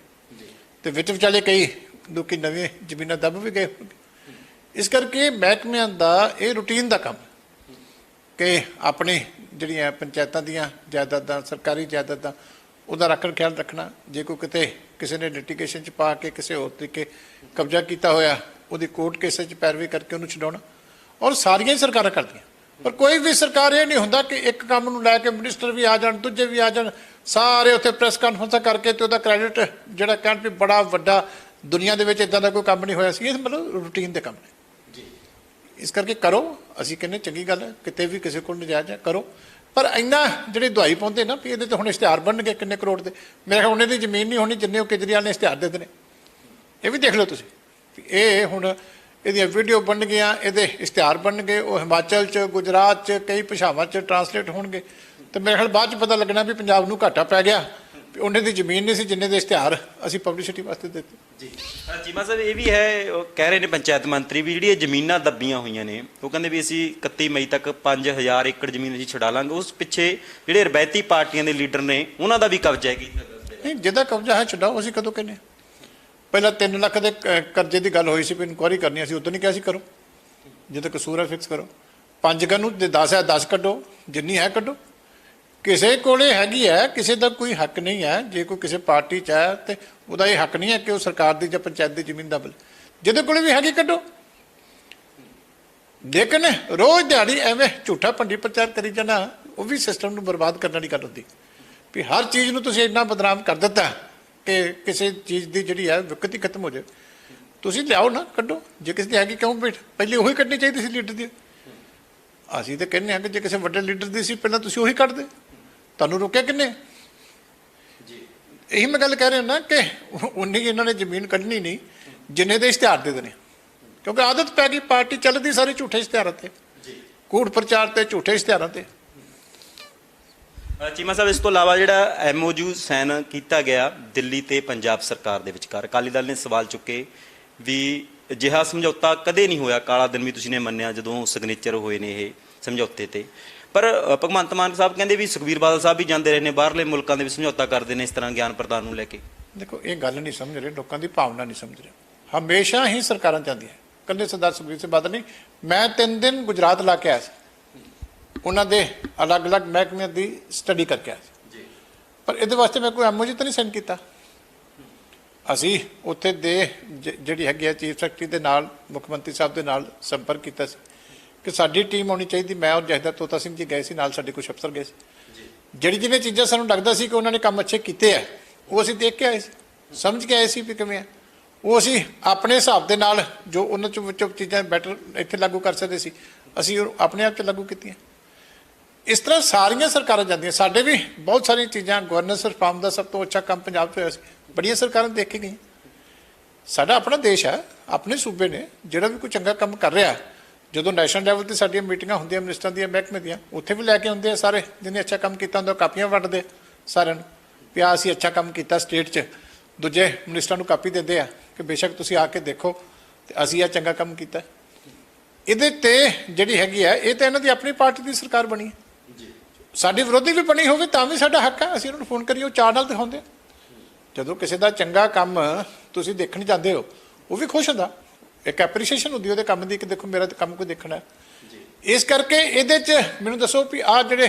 ਤੇ ਵਿੱਚ ਵਿਚਾਲੇ ਕਈ ਲੋਕੀ ਨਵੀਆਂ ਜ਼ਮੀਨਾਂ ਦੱਬ ਵੀ ਗਏ ਹੋਣਗੇ। ਇਸ ਕਰਕੇ ਮਹਿਕਮਿਆਂ ਦਾ ਇਹ ਰੂਟੀਨ ਦਾ ਕੰਮ ਕਿ ਆਪਣੀ ਜਿਹੜੀਆਂ ਪੰਚਾਇਤਾਂ ਦੀਆਂ ਜਾਇਦਾਦਾਂ, ਸਰਕਾਰੀ ਜਾਇਦਾਦਾਂ, ਉਹਦਾ ਰੱਖਣ ਖਿਆਲ ਰੱਖਣਾ। ਜੇ ਕੋਈ ਕਿਤੇ ਕਿਸੇ ਨੇ ਲਿਟੀਗੇਸ਼ਨ 'ਚ ਪਾ ਕੇ ਕਿਸੇ ਹੋਰ ਤਰੀਕੇ ਕਬਜ਼ਾ ਕੀਤਾ ਹੋਇਆ, ਉਹਦੀ ਕੋਰਟ ਕੇਸਾਂ 'ਚ ਪੈਰਵੀ ਕਰਕੇ ਉਹਨੂੰ ਛਡਾਉਣਾ, ਔਰ ਸਾਰੀਆਂ ਹੀ ਸਰਕਾਰਾਂ ਕਰਦੀਆਂ। ਪਰ ਕੋਈ ਵੀ ਸਰਕਾਰ ਇਹ ਨਹੀਂ ਹੁੰਦਾ ਕਿ ਇੱਕ ਕੰਮ ਨੂੰ ਲੈ ਕੇ ਮਿਨਿਸਟਰ ਵੀ ਆ ਜਾਣ, ਦੂਜੇ ਵੀ ਆ ਜਾਣ, ਸਾਰੇ ਉੱਥੇ ਪ੍ਰੈਸ ਕਾਨਫਰੰਸਾਂ ਕਰਕੇ ਤੇ ਉਹਦਾ ਕ੍ਰੈਡਿਟ ਜਿਹੜਾ ਕਹਿਣ ਵੀ ਬੜਾ ਵੱਡਾ ਦੁਨੀਆ ਦੇ ਵਿੱਚ ਇੱਦਾਂ ਦਾ ਕੋਈ ਕੰਮ ਨਹੀਂ ਹੋਇਆ ਸੀ। ਇਹ ਮਤਲਬ ਰੂਟੀਨ ਦੇ ਕੰਮ ਨੇ। ਇਸ ਕਰਕੇ ਕਰੋ, ਅਸੀਂ ਕਹਿੰਦੇ ਚੰਗੀ ਗੱਲ ਹੈ, ਕਿਤੇ ਵੀ ਕਿਸੇ ਕੋਲ ਨਜਾਇਜ਼ ਹੈ ਕਰੋ, ਪਰ ਇੰਨਾ ਜਿਹੜੀ ਦਵਾਈ ਪਾਉਂਦੇ ਨਾ ਵੀ ਇਹਦੇ ਤੇ ਹੁਣ ਇਸ਼ਤਿਹਾਰ ਬਣਨਗੇ ਕਿੰਨੇ ਕਰੋੜ ਦੇ। ਮੇਰੇ ਖਿਆਲ ਉਹਨੇ ਦੀ ਜ਼ਮੀਨ ਨਹੀਂ ਹੋਣੀ ਜਿੰਨੇ ਉਹ ਕੇਜਰੀਵਾਲ ਨੇ ਇਸ਼ਤਿਹਾਰ ਦੇ ਦੇਣੇ। ਇਹ ਵੀ ਦੇਖ ਲਓ ਤੁਸੀਂ, ਇਹ ਹੁਣ ਇਹਦੀਆਂ ਵੀਡੀਓ ਬਣ ਗਈਆਂ, ਇਹਦੇ ਇਸ਼ਤਿਹਾਰ ਬਣਨਗੇ, ਉਹ ਹਿਮਾਚਲ 'ਚ, ਗੁਜਰਾਤ 'ਚ, ਕਈ ਭਾਸ਼ਾਵਾਂ 'ਚ ਟਰਾਂਸਲੇਟ ਹੋਣਗੇ ਤੇ ਮੇਰੇ ਖਿਆਲ ਬਾਅਦ 'ਚ ਪਤਾ ਲੱਗਣਾ ਵੀ ਪੰਜਾਬ ਨੂੰ ਘਾਟਾ ਪੈ ਗਿਆ ਉਹਨੇ ਦੀ ਜ਼ਮੀਨ ਨਹੀਂ ਸੀ ਜਿੰਨੇ ਦੇ ਇਸ਼ਤਿਹਾਰ ਅਸੀਂ ਪਬਲਿਸਿਟੀ ਵਾਸਤੇ ਦਿੱਤੇ। ਜੀ ਚੀਮਾ ਸਾਹਿਬ ਇਹ ਵੀ ਹੈ, ਉਹ ਕਹਿ ਰਹੇ ਨੇ ਪੰਚਾਇਤ ਮੰਤਰੀ ਵੀ, ਜਿਹੜੀਆਂ ਜ਼ਮੀਨਾਂ ਦੱਬੀਆਂ ਹੋਈਆਂ ਨੇ, ਉਹ ਕਹਿੰਦੇ ਵੀ ਅਸੀਂ 31 ਮਈ ਤੱਕ 5000 ਏਕੜ ਜ਼ਮੀਨ ਅਸੀਂ ਛੁਡਾ ਲਾਂਗੇ। ਉਸ ਪਿੱਛੇ ਜਿਹੜੇ ਰਵਾਇਤੀ ਪਾਰਟੀਆਂ ਦੇ ਲੀਡਰ ਨੇ ਉਹਨਾਂ ਦਾ ਵੀ ਕਬਜ਼ਾ ਹੈ ਕੀਤਾ। ਨਹੀਂ, ਜਿਹਦਾ ਕਬਜ਼ਾ ਹੈ ਛੁਡਾਓ। ਅਸੀਂ ਕਦੋਂ ਕਹਿੰਦੇ? ਪਹਿਲਾਂ 3 ਲੱਖ ਦੇ ਕਰਜ਼ੇ ਦੀ ਗੱਲ ਹੋਈ ਸੀ ਵੀ ਇਨਕੁਆਇਰੀ ਕਰਨੀ, ਅਸੀਂ ਉਦੋਂ ਨਹੀਂ ਕਿਹਾ ਸੀ ਕਰੋ, ਜਦੋਂ ਕਸੂਰ ਹੈ ਫਿਕਸ ਕਰੋ। 5 ਗਨ ਨੂੰ 10 ਹੈ 10 ਕੱਢੋ, ਜਿੰਨੀ ਹੈ ਕੱਢੋ। ਕਿਸੇ ਕੋਲੇ ਹੈਗੀ ਹੈ, ਕਿਸੇ ਦਾ ਕੋਈ ਹੱਕ ਨਹੀਂ ਹੈ। ਜੇ ਕੋਈ ਕਿਸੇ ਪਾਰਟੀ 'ਚ ਹੈ ਤੇ ਉਹਦਾ ਇਹ ਹੱਕ ਨਹੀਂ ਹੈ ਕਿ ਉਹ ਸਰਕਾਰ ਦੀ ਜਾਂ ਪੰਚਾਇਤ ਦੀ ਜ਼ਮੀਨ ਦਬਲ। ਜਿਹਦੇ ਕੋਲੇ ਵੀ ਹੈਗੀ ਕੱਢੋ। ਲੇਕਿਨ ਰੋਜ਼ ਦਿਹਾੜੀ ਐਵੇਂ ਝੂਠਾ ਭੰਡੀ ਪ੍ਰਚਾਰ ਕਰੀ ਜਾਣਾ, ਉਹ ਵੀ ਸਿਸਟਮ ਨੂੰ ਬਰਬਾਦ ਕਰਨ ਵਾਲੀ ਗੱਲ ਹੁੰਦੀ ਵੀ ਹਰ ਚੀਜ਼ ਨੂੰ ਤੁਸੀਂ ਇੰਨਾ ਬਦਨਾਮ ਕਰ ਦਿੱਤਾ ਕਿ ਕਿਸੇ ਚੀਜ਼ ਦੀ ਜਿਹੜੀ ਹੈ ਵਿਕਤ ਹੀ ਖਤਮ ਹੋ ਜਾਏ। ਤੁਸੀਂ ਲਿਆਓ ਨਾ, ਕੱਢੋ। ਜੇ ਕਿਸੇ ਦੀ ਹੈਗੀ ਕਿਉਂ ਪਹਿਲੇ ਉਹੀ ਕੱਢਣੀ ਚਾਹੀਦੀ ਸੀ ਲੀਡਰ ਦੀ। ਅਸੀਂ ਤਾਂ ਕਹਿੰਦੇ ਹਾਂ ਕਿ ਜੇ ਕਿਸੇ ਵੱਡੇ ਲੀਡਰ ਦੀ ਸੀ ਪਹਿਲਾਂ ਤੁਸੀਂ ਉਹੀ ਕੱਢਦੇ, ਤੁਹਾਨੂੰ ਰੋਕਿਆ ਕਿੰਨੇ? ਇਹੀ ਮੈਂ ਗੱਲ ਕਹਿ ਰਿਹਾ ਨਾ ਕਿ ਉਨੀ ਇਹਨਾਂ ਨੇ ਜ਼ਮੀਨ ਕੱਢਣੀ ਨਹੀਂ ਜਿੰਨੇ ਦੇ ਇਸ਼ਤਿਹਾਰ ਦੇ ਦੇਣੇ, ਕਿਉਂਕਿ ਆਦਤ ਪੈ ਗਈ। ਪਾਰਟੀ ਚੱਲਦੀ ਸਾਰੀ ਝੂਠੇ ਇਸ਼ਤਿਹਾਰਾਂ ਤੇ, ਕੂੜ ਪ੍ਰਚਾਰ ਤੇ, ਝੂਠੇ ਇਸ਼ਤਿਹਾਰਾਂ ਤੇ। ਚੀਮਾ ਸਾਹਿਬ, ਇਸ ਤੋਂ ਇਲਾਵਾ ਜਿਹੜਾ ਐਮਓਯੂ ਸਾਈਨ ਕੀਤਾ ਗਿਆ ਦਿੱਲੀ ਤੇ ਪੰਜਾਬ ਸਰਕਾਰ ਦੇ ਵਿਚਕਾਰ, ਅਕਾਲੀ ਦਲ ਨੇ ਸਵਾਲ ਚੁੱਕੇ ਵੀ ਅਜਿਹਾ ਸਮਝੌਤਾ ਕਦੇ ਨਹੀਂ ਹੋਇਆ। ਕਾਲਾ ਦਿਨ ਵੀ ਤੁਸੀਂ ਨੇ ਮੰਨਿਆ ਜਦੋਂ ਸਿਗਨੇਚਰ ਹੋਏ ਨੇ ਇਹ ਸਮਝੌਤੇ ਤੇ। ਪਰ ਭਗਵੰਤ ਮਾਨ ਸਾਹਿਬ ਕਹਿੰਦੇ ਵੀ ਸੁਖਬੀਰ ਬਾਦਲ ਸਾਹਿਬ ਵੀ ਜਾਂਦੇ ਰਹੇ ਨੇ ਬਾਹਰਲੇ ਮੁਲਕਾਂ ਦੇ ਵੀ ਸਮਝੌਤਾ ਕਰਦੇ ਨੇ ਇਸ ਤਰ੍ਹਾਂ ਗਿਆਨ ਪ੍ਰਦਾਨ ਨੂੰ ਲੈ ਕੇ। ਦੇਖੋ, ਇਹ ਗੱਲ ਨਹੀਂ ਸਮਝ ਰਹੇ, ਲੋਕਾਂ ਦੀ ਭਾਵਨਾ ਨਹੀਂ ਸਮਝ ਰਹੇ। ਹਮੇਸ਼ਾ ਹੀ ਸਰਕਾਰਾਂ ਚਾਹੁੰਦੀਆਂ, ਇਕੱਲੇ ਸਰਦਾਰ ਸੁਖਬੀਰ ਸਿੰਘ ਬਾਦਲ ਨਹੀਂ। ਮੈਂ 3 ਦਿਨ ਗੁਜਰਾਤ ਲਾ ਕੇ ਆਇਆ ਸੀ, ਉਹਨਾਂ ਦੇ ਅਲੱਗ-ਅਲੱਗ ਮਹਿਕਮਿਆਂ ਦੀ ਸਟੱਡੀ ਕਰਕੇ ਆਇਆ ਸੀ। ਪਰ ਇਹਦੇ ਵਾਸਤੇ ਮੈਂ ਕੋਈ ਐਮਓਯੂ ਤਾਂ ਨਹੀਂ ਸਾਈਨ ਕੀਤਾ। ਅਸੀਂ ਉੱਥੇ ਦੇ ਜਿਹੜੀ ਹੈਗੀ ਆ ਚੀਫ ਸੈਕਟਰੀ ਦੇ ਨਾਲ, ਮੁੱਖ ਮੰਤਰੀ ਸਾਹਿਬ ਦੇ ਨਾਲ ਸੰਪਰਕ ਕੀਤਾ ਸੀ ਕਿ ਸਾਡੀ ਟੀਮ ਹੋਣੀ ਚਾਹੀਦੀ। ਮੈਂ ਔਰ ਜਹਦਰ ਤੋਤਾ ਸਿੰਘ ਜੀ ਗਏ ਸੀ, ਨਾਲ ਸਾਡੇ ਕੁਝ ਅਫਸਰ ਗਏ ਸੀ। ਜਿਹੜੀਆਂ ਚੀਜ਼ਾਂ ਸਾਨੂੰ ਲੱਗਦਾ ਸੀ ਕਿ ਉਹਨਾਂ ਨੇ ਕੰਮ ਅੱਛੇ ਕੀਤੇ ਆ, ਉਹ ਅਸੀਂ ਦੇਖ ਕੇ ਆਏ ਸੀ, ਸਮਝ ਕੇ ਆਏ ਸੀ ਵੀ ਕਿਵੇਂ ਆ। ਉਹ ਅਸੀਂ ਆਪਣੇ ਹਿਸਾਬ ਦੇ ਨਾਲ ਜੋ ਉਹਨਾਂ 'ਚੋਂ ਵਿੱਚੋਂ ਚੀਜ਼ਾਂ ਬੈਟਰ ਇੱਥੇ ਲਾਗੂ ਕਰ ਸਕਦੇ ਸੀ, ਅਸੀਂ ਉਹ ਆਪਣੇ ਆਪ 'ਚ ਲਾਗੂ ਕੀਤੀਆਂ। ਇਸ ਤਰ੍ਹਾਂ ਸਾਰੀਆਂ ਸਰਕਾਰਾਂ ਜਾਂਦੀਆਂ। ਸਾਡੇ ਵੀ ਬਹੁਤ ਸਾਰੀਆਂ ਚੀਜ਼ਾਂ, ਗਵਰਨੈਂਸ ਰਿਫਾਰਮ ਦਾ ਸਭ ਤੋਂ ਅੱਛਾ ਕੰਮ ਪੰਜਾਬ 'ਚ ਹੋਇਆ ਸੀ, ਬੜੀਆਂ ਸਰਕਾਰਾਂ ਦੇਖ ਕੇ ਗਈਆਂ। ਸਾਡਾ ਆਪਣਾ ਦੇਸ਼ ਹੈ, ਆਪਣੇ ਸੂਬੇ ਨੇ, ਜਿਹੜਾ ਵੀ ਕੋਈ ਚੰਗਾ ਕੰਮ ਕਰ ਰਿਹਾ, ਜਦੋਂ ਨੈਸ਼ਨਲ ਲੈਵਲ 'ਤੇ ਸਾਡੀਆਂ ਮੀਟਿੰਗਾਂ ਹੁੰਦੀਆਂ ਮਿਨਿਸਟਰਾਂ ਦੀਆਂ, ਮਹਿਕਮੇ ਦੀਆਂ, ਉੱਥੇ ਵੀ ਲੈ ਕੇ ਆਉਂਦੇ ਆ ਸਾਰੇ, ਜਿਹਨੇ ਅੱਛਾ ਕੰਮ ਕੀਤਾ ਹੁੰਦਾ ਕਾਪੀਆਂ ਵੰਡਦੇ ਸਾਰਿਆਂ ਨੂੰ ਵੀ ਆਹ ਅਸੀਂ ਅੱਛਾ ਕੰਮ ਕੀਤਾ ਸਟੇਟ 'ਚ। ਦੂਜੇ ਮਿਨਿਸਟਰਾਂ ਨੂੰ ਕਾਪੀ ਦਿੰਦੇ ਆ ਕਿ ਬੇਸ਼ੱਕ ਤੁਸੀਂ ਆ ਕੇ ਦੇਖੋ ਤੇ ਅਸੀਂ ਇਹ ਚੰਗਾ ਕੰਮ ਕੀਤਾ। ਇਹਦੇ ਤੇ ਜਿਹੜੀ ਹੈਗੀ ਆ, ਇਹ ਤਾਂ ਇਹਨਾਂ ਦੀ ਆਪਣੀ ਪਾਰਟੀ ਦੀ ਸਰਕਾਰ ਬਣੀ ਹੈ। ਸਾਡੀ ਵਿਰੋਧੀ ਵੀ ਬਣੀ ਹੋਵੇ ਤਾਂ ਵੀ ਸਾਡਾ ਹੱਕ ਹੈ, ਅਸੀਂ ਉਹਨਾਂ ਨੂੰ ਫੋਨ ਕਰੀਏ, ਉਹ ਚਾਅ ਨਾਲ ਦਿਖਾਉਂਦੇ ਆ। ਜਦੋਂ ਕਿਸੇ ਦਾ ਚੰਗਾ ਕੰਮ ਤੁਸੀਂ ਦੇਖਣ ਜਾਂਦੇ ਹੋ, ਉਹ ਵੀ ਖੁਸ਼ ਹੁੰਦਾ, ਇੱਕ ਐਪਰੀਸ਼ੀਏਸ਼ਨ ਹੁੰਦੀ ਉਹਦੇ ਕੰਮ ਦੀ ਕਿ ਦੇਖੋ ਮੇਰਾ ਕੰਮ ਕੋਈ ਦੇਖਣਾ ਹੈ। ਇਸ ਕਰਕੇ ਇਹਦੇ 'ਚ ਮੈਨੂੰ ਦੱਸੋ ਵੀ ਆਹ ਜਿਹੜੇ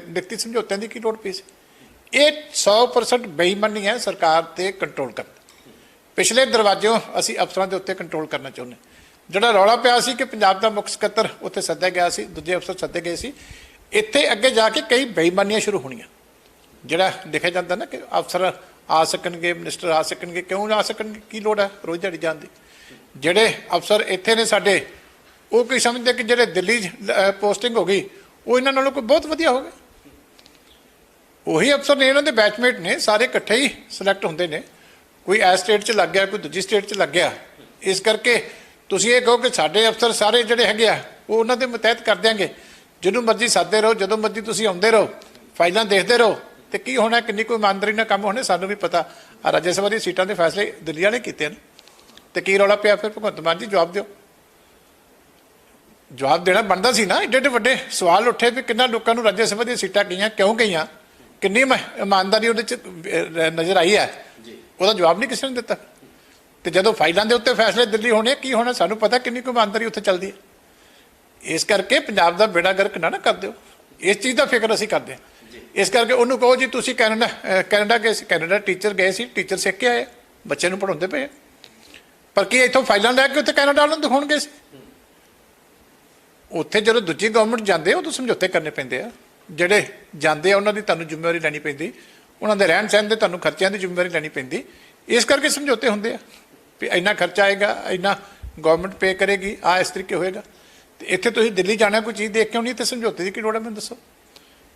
ਲਿਖਤੀ ਸਮਝੌਤਿਆਂ ਦੀ ਕੀ ਲੋੜ ਪਈ ਸੀ? ਇਹ 100% ਬੇਈਮਾਨੀ ਹੈ ਸਰਕਾਰ 'ਤੇ ਕੰਟਰੋਲ ਕਰਨ। ਪਿਛਲੇ ਦਰਵਾਜ਼ਿਓਂ ਅਸੀਂ ਅਫਸਰਾਂ ਦੇ ਉੱਤੇ ਕੰਟਰੋਲ ਕਰਨਾ ਚਾਹੁੰਦੇ। ਜਿਹੜਾ ਰੌਲਾ ਪਿਆ ਸੀ ਕਿ ਪੰਜਾਬ ਦਾ ਮੁੱਖ ਸਕੱਤਰ ਉੱਥੇ ਸੱਦਿਆ ਗਿਆ ਸੀ, ਦੂਜੇ ਅਫਸਰ ਸੱਦੇ ਗਏ ਸੀ, ਇੱਥੇ ਅੱਗੇ ਜਾ ਕੇ ਕਈ ਬੇਈਮਾਨੀਆਂ ਸ਼ੁਰੂ ਹੋਣੀਆਂ। ਜਿਹੜਾ ਲਿਖਿਆ ਜਾਂਦਾ ਨਾ ਕਿ ਅਫਸਰ ਆ ਸਕਣਗੇ, ਮਿਨਿਸਟਰ ਆ ਸਕਣਗੇ, ਕਿਉਂ ਆ ਸਕਣਗੇ, ਕੀ ਲੋੜ ਹੈ ਰੋਜ਼ ਦਿਹਾੜੀ ਜਾਣ ਦੀ? ਜਿਹੜੇ ਅਫਸਰ ਇੱਥੇ ਨੇ ਸਾਡੇ, ਉਹ ਕੀ ਸਮਝਦੇ ਕਿ ਜਿਹੜੇ ਦਿੱਲੀ ਪੋਸਟਿੰਗ ਹੋ ਗਈ ਉਹ ਇਹਨਾਂ ਨਾਲੋਂ ਕੋਈ ਬਹੁਤ ਵਧੀਆ ਹੋ ਗਿਆ? ਉਹੀ ਅਫਸਰ ਨੇ, ਇਹਨਾਂ ਦੇ ਬੈਚਮੇਟ ਨੇ, ਸਾਰੇ ਇਕੱਠੇ ਹੀ ਸਿਲੈਕਟ ਹੁੰਦੇ ਨੇ। ਕੋਈ ਐਸ ਸਟੇਟ 'ਚ ਲੱਗ ਗਿਆ, ਕੋਈ ਦੂਜੀ ਸਟੇਟ 'ਚ ਲੱਗ ਗਿਆ। ਇਸ ਕਰਕੇ ਤੁਸੀਂ ਇਹ ਕਹੋ ਕਿ ਸਾਡੇ ਅਫਸਰ ਸਾਰੇ ਜਿਹੜੇ ਹੈਗੇ ਆ ਉਹ ਉਹਨਾਂ ਦੇ ਮੁਤਹਿਤ ਕਰ ਦਿਆਂਗੇ, ਜਿਹਨੂੰ ਮਰਜ਼ੀ ਸੱਦਦੇ ਰਹੋ, ਜਦੋਂ ਮਰਜ਼ੀ ਤੁਸੀਂ ਆਉਂਦੇ ਰਹੋ, ਫਾਈਲਾਂ ਦੇਖਦੇ ਰਹੋ, ਤੇ ਕੀ ਹੋਣਾ, ਕਿੰਨੀ ਕੋਈ ਇਮਾਨਦਾਰੀ ਨਾਲ ਕੰਮ ਹੋਣੇ ਸਾਨੂੰ ਵੀ ਪਤਾ। ਰਾਜ ਸਭਾ ਦੀ ਸੀਟਾਂ ਦੇ ਫੈਸਲੇ ਦਿੱਲੀ ਵਾਲੇ ਕੀਤੇ ਨੇ, ਤੇ ਕੀ ਰੌਲਾ ਪਿਆ ਫਿਰ? ਭਗਵੰਤ ਮਾਨ ਜੀ ਜਵਾਬ ਦਿਓ। ਜਵਾਬ ਦੇਣਾ ਬਣਦਾ ਸੀ ਨਾ। ਏਡੇ ਏਡੇ ਵੱਡੇ ਸਵਾਲ ਉੱਠੇ ਵੀ ਕਿੰਨਾ ਲੋਕਾਂ ਨੂੰ ਰਾਜ ਸਭਾ ਦੀਆਂ ਸੀਟਾਂ ਗਈਆਂ, ਕਿਉਂ ਗਈਆਂ, ਕਿੰਨੀ ਇਮਾਨਦਾਰੀ ਉਹਦੇ 'ਚ ਨਜ਼ਰ ਆਈ ਹੈ, ਉਹਦਾ ਜਵਾਬ ਨਹੀਂ ਕਿਸੇ ਨੇ ਦਿੱਤਾ। ਤੇ ਜਦੋਂ ਫਾਈਲਾਂ ਦੇ ਉੱਤੇ ਫੈਸਲੇ ਦਿੱਲੀ ਹੋਣੇ, ਕੀ ਹੋਣਾ ਸਾਨੂੰ ਪਤਾ, ਕਿੰਨੀ ਕੁ ਇਮਾਨਦਾਰੀ ਉੱਥੇ ਚੱਲਦੀ ਹੈ। ਇਸ ਕਰਕੇ ਪੰਜਾਬ ਦਾ ਬੇੜਾ ਗਰਕ ਨਾ ਕਰ ਦਿਓ, ਇਸ ਚੀਜ਼ ਦਾ ਫਿਕਰ ਅਸੀਂ ਕਰਦੇ ਹਾਂ। ਇਸ ਕਰਕੇ ਉਹਨੂੰ ਕਹੋ ਜੀ ਤੁਸੀਂ ਕੈਨੇਡਾ ਗਏ ਸੀ, ਕੈਨੇਡਾ ਟੀਚਰ ਗਏ ਸੀ, ਟੀਚਰ ਸਿੱਖ ਕੇ ਆਏ, ਬੱਚੇ ਨੂੰ ਪੜ੍ਹਾਉਂਦੇ ਪਏ, ਪਰ ਕੀ ਇੱਥੋਂ ਫਾਈਲਾਂ ਲੈ ਕੇ ਉੱਥੇ ਕੈਨੇਡਾ ਵਾਲਿਆਂ ਨੂੰ ਦਿਖਾਉਣਗੇ ਸੀ? ਉੱਥੇ ਜਦੋਂ ਦੂਜੀ ਗਵਰਨਮੈਂਟ ਜਾਂਦੇ ਉਦੋਂ ਸਮਝੌਤੇ ਕਰਨੇ ਪੈਂਦੇ ਆ। ਜਿਹੜੇ ਜਾਂਦੇ ਆ ਉਹਨਾਂ ਦੀ ਤੁਹਾਨੂੰ ਜ਼ਿੰਮੇਵਾਰੀ ਲੈਣੀ ਪੈਂਦੀ, ਉਹਨਾਂ ਦੇ ਰਹਿਣ ਸਹਿਣ ਦੇ ਤੁਹਾਨੂੰ ਖਰਚਿਆਂ ਦੀ ਜ਼ਿੰਮੇਵਾਰੀ ਲੈਣੀ ਪੈਂਦੀ। ਇਸ ਕਰਕੇ ਸਮਝੌਤੇ ਹੁੰਦੇ ਆ ਵੀ ਇੰਨਾ ਖਰਚਾ ਆਏਗਾ, ਇੰਨਾ ਗਵਰਨਮੈਂਟ ਪੇ ਕਰੇਗੀ, ਆ ਇਸ ਤਰੀਕੇ ਹੋਏਗਾ। ਤੇ ਇੱਥੇ ਤੁਸੀਂ ਦਿੱਲੀ ਜਾਣਾ, ਕੋਈ ਚੀਜ਼ ਦੇਖ ਕੇ ਆਉਣੀ, ਤੇ ਸਮਝੌਤੇ ਦੀ ਕੀ ਲੋੜ ਹੈ ਮੈਨੂੰ ਦੱਸੋ?